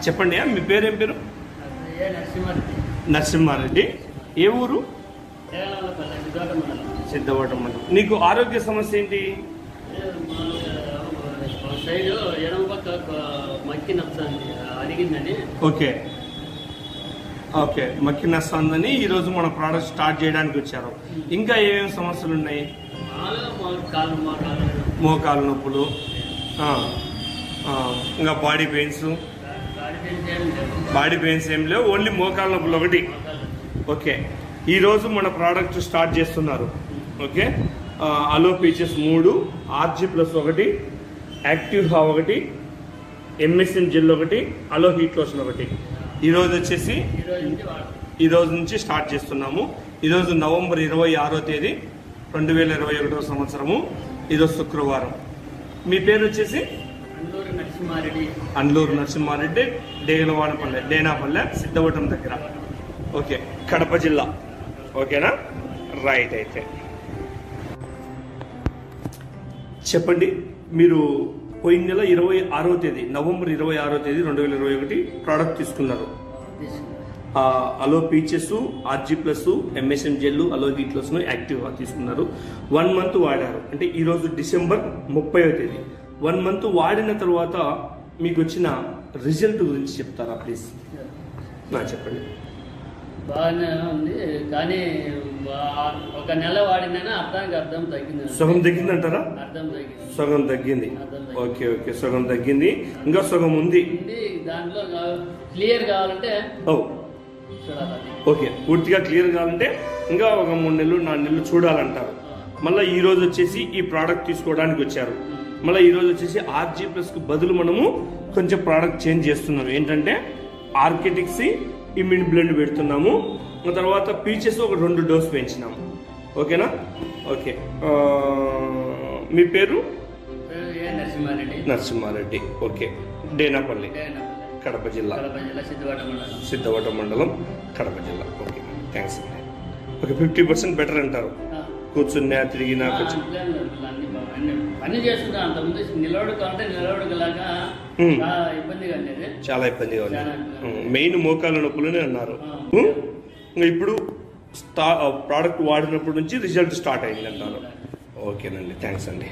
చెప్పండి, మీ పేరు ఏం పేరు? నరసింహారెడ్డి. ఏ ఊరు? సిద్ధవటం మండలం. నీకు ఆరోగ్య సమస్య ఏంటి? ఓకే ఓకే, మక్కి నస్తుందని ఈరోజు మన ప్రోడక్ట్ స్టార్ట్ చేయడానికి వచ్చారు. ఇంకా ఏమేమి సమస్యలు ఉన్నాయి? మోకాలు నొప్పులు, ఇంకా బాడీ పెయిన్స్ ఏం లేవు, ఓన్లీ మోకాలు నొప్పులు ఒకటి. ఓకే, ఈరోజు మన ప్రోడక్ట్ స్టార్ట్ చేస్తున్నారు. ఓకే, అలో పీచెస్ 3, RG+ 1, యాక్టివ్ హా 1, MSM జెల్ 1, అలో హీట్ లోషన్ 1. ఈరోజు వచ్చేసి ఈరోజు నుంచి స్టార్ట్ చేస్తున్నాము. ఈరోజు నవంబర్ 26వ తేదీ 2021 సంవత్సరము. ఈరోజు శుక్రవారం. మీ పేరు వచ్చేసి? అండ్లూరు నరసింహారెడ్డి, డేనాపల్లె, సిద్ధవటం దగ్గర. ఓకే, కడప జిల్లా. ఓకేనా, రైట్. అయితే చెప్పండి, మీరు పోయిన నెల 26వ తేదీ నవంబర్ 26వ తేదీ 2021 ప్రోడక్ట్ తీసుకున్నారు. అలో పీచెస్, RG+, MSM జెల్, అలో హీట్ లోషన్, యాక్టివ్ తీసుకున్నారు. 1 మంత్ వాడారు. అంటే ఈరోజు డిసెంబర్ 30వ తేదీ. 1 మంత్ వాడిన తర్వాత మీకు వచ్చిన రిజల్ట్ గురించి చెప్తారా ప్లీజ్? చెప్పండి. బాగానే ఉంది, కానీ ఒక నెల వాడినా అర్థం తగ్గింది. సగం తగ్గిందంటారా? సగం తగ్గింది. ఓకే ఓకే, సగం తగ్గింది. ఇంకా సగం ఉంది. దాంట్లో క్లియర్ కావాలంటే ఓకే, పూర్తిగా క్లియర్ కావాలంటే ఇంకా ఒక 3 నెలలు 4 నెలలు చూడాలంటారు. మళ్ళీ ఈ రోజు వచ్చేసి ఈ ప్రోడక్ట్ తీసుకోవడానికి వచ్చారు. మళ్ళీ ఈ రోజు వచ్చేసి RG+కు బదులు మనము కొంచెం ప్రోడక్ట్ చేంజ్ చేస్తున్నాం. ఏంటంటే ఆర్కిటిక్స్ ఇమ్యూన్ బ్లెండ్ పెడుతున్నాము. తర్వాత పీచెస్ ఒక 2 డోస్ పెంచినాము. ఓకేనా? ఓకే, మీ పేరు? నరసింహారెడ్డి. ఓకే, డేనాపల్లి, కడప జిల్లా, సిద్ధవటం మండలం, కడప జిల్లా. ఓకే, థ్యాంక్స్ అండి. ఓకే, 50% బెటర్ అంటారు. కూర్చున్నా తిరిగినా కొంచెం పని చేస్తున్నా. అంతకుముందు నిలవడుకలాగా ఇబ్బందిగా ఉండేది, చాలా ఇబ్బందిగా ఉంది. మెయిన్ మోకాళ్ళ నొప్పులనే అన్నారు. ఇప్పుడు ప్రోడక్ట్ వాడినప్పటి నుంచి రిజల్ట్ స్టార్ట్ అయింది అంటారు. ఓకేనండి, థ్యాంక్స్ అండి.